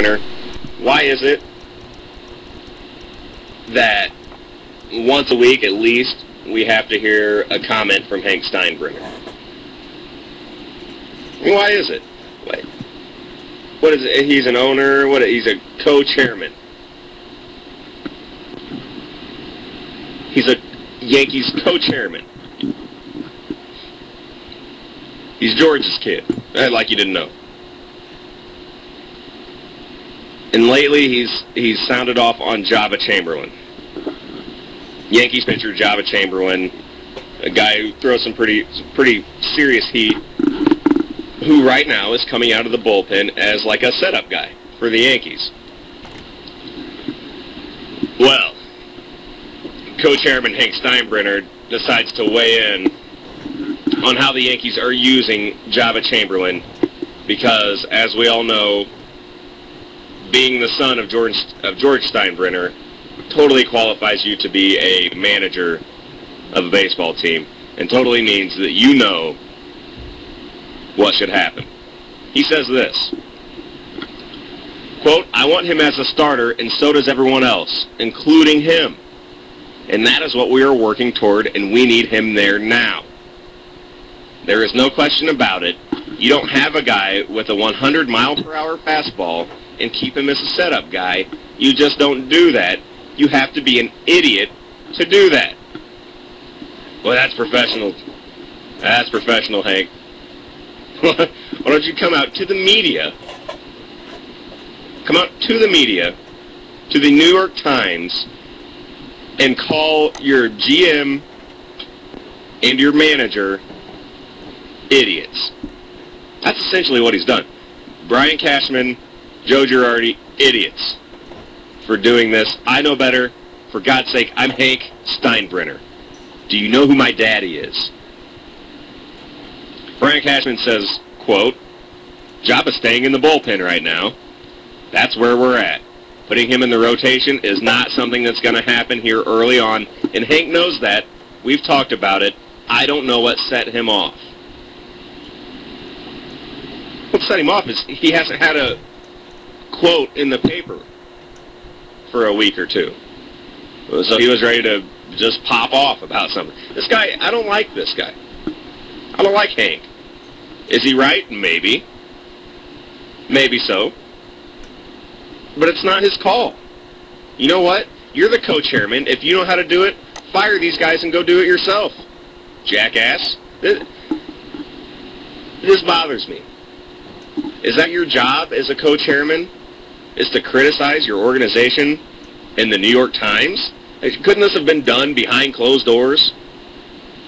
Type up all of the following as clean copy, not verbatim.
Steinbrenner, why is it that once a week at least we have to hear a comment from Hank Steinbrenner? I mean, why is it? What is it? He's an owner. He's a co-chairman. He's a Yankees co-chairman. He's George's kid. Like you didn't know. And lately he's sounded off on Java Chamberlain. Yankees pitcher Java Chamberlain, a guy who throws some pretty serious heat, who right now is coming out of the bullpen as like a setup guy for the Yankees. Well, co-chairman Hank Steinbrenner decides to weigh in on how the Yankees are using Java Chamberlain because, as we all know, being the son of George Steinbrenner totally qualifies you to be a manager of a baseball team and totally means that you know what should happen. He says this, quote, "I want him as a starter and so does everyone else, including him. And that is what we are working toward, and we need him there now. There is no question about it. You don't have a guy with a 100-mile-per-hour fastball and keep him as a setup guy. You just don't do that. You have to be an idiot to do that." Well, that's professional. That's professional, Hank. Why don't you come out to the media? Come out to the media, to the New York Times, and call your GM and your manager idiots. That's essentially what he's done. Brian Cashman, Joe Girardi, idiots for doing this. I know better. For God's sake, I'm Hank Steinbrenner. Do you know who my daddy is? Brian Cashman says, quote, "Java's staying in the bullpen right now. That's where we're at. Putting him in the rotation is not something that's going to happen here early on, and Hank knows that. We've talked about it. I don't know what set him off." What set him off is he hasn't had a quote in the paper for a week or two. So he was ready to just pop off about something. This guy, I don't like this guy. I don't like Hank. Is he right? Maybe. Maybe so. But it's not his call. You know what? You're the co-chairman. If you know how to do it, fire these guys and go do it yourself. Jackass. This bothers me. Is that your job as a co-chairman? Is to criticize your organization in the New York Times? Couldn't this have been done behind closed doors?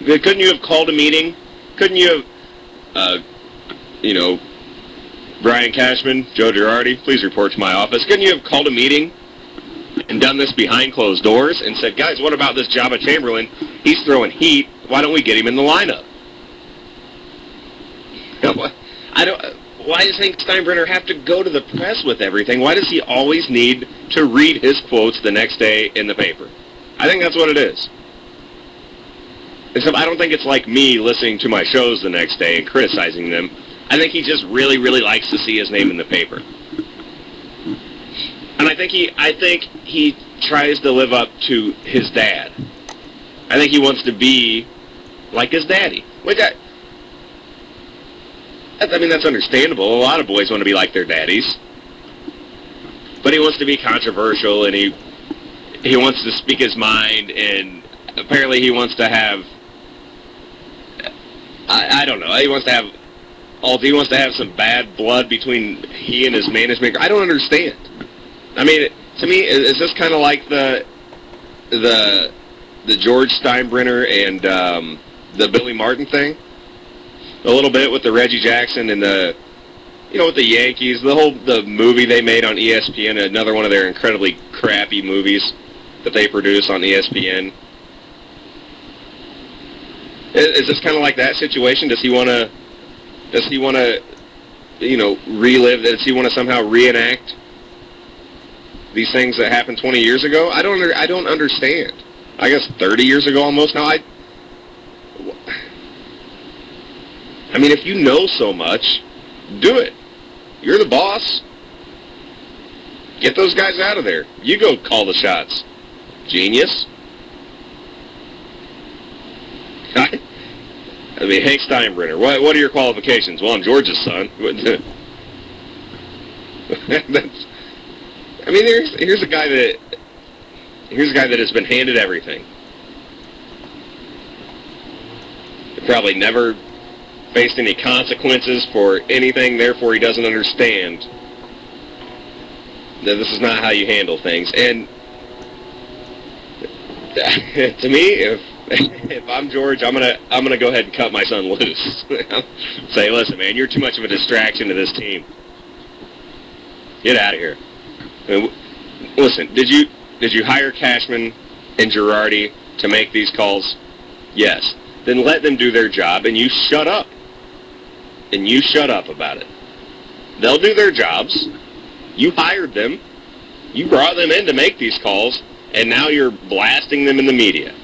Couldn't you have called a meeting? Couldn't you have, Brian Cashman, Joe Girardi, please report to my office. Couldn't you have called a meeting and done this behind closed doors and said, guys, what about this Java Chamberlain? He's throwing heat. Why don't we get him in the lineup? Why does Hank Steinbrenner have to go to the press with everything? Why does he always need to read his quotes the next day in the paper? I think that's what it is. Except I don't think it's like me listening to my shows the next day and criticizing them. I think he just really, really likes to see his name in the paper. And I think he tries to live up to his dad. I think he wants to be like his daddy. Which I mean, that's understandable. A lot of boys want to be like their daddies. But he wants to be controversial, and he wants to speak his mind, and apparently he wants to have, I don't know, he wants to have some bad blood between he and his management. I don't understand. I mean, to me, is this kind of like the George Steinbrenner and the Billy Martin thing? A little bit with the Reggie Jackson and with the Yankees, the movie they made on ESPN, another one of their incredibly crappy movies that they produce on ESPN. Is this kind of like that situation? Does he want to relive? Does he want to somehow reenact these things that happened 20 years ago? I don't understand. I guess 30 years ago almost now. I mean, if you know so much, do it. You're the boss. Get those guys out of there. You go call the shots. Genius. I mean, Hank Steinbrenner, what are your qualifications? Well, I'm George's son. That's, I mean, here's a guy that has been handed everything. Probably never faced any consequences for anything, therefore he doesn't understand that this is not how you handle things. And to me, if I'm George, I'm gonna go ahead and cut my son loose. Say, listen, man, you're too much of a distraction to this team. Get out of here. I mean, listen, did you hire Cashman and Girardi to make these calls? Yes. Then let them do their job, and you shut up. And you shut up about it. They'll do their jobs. You hired them. You brought them in to make these calls, and now you're blasting them in the media.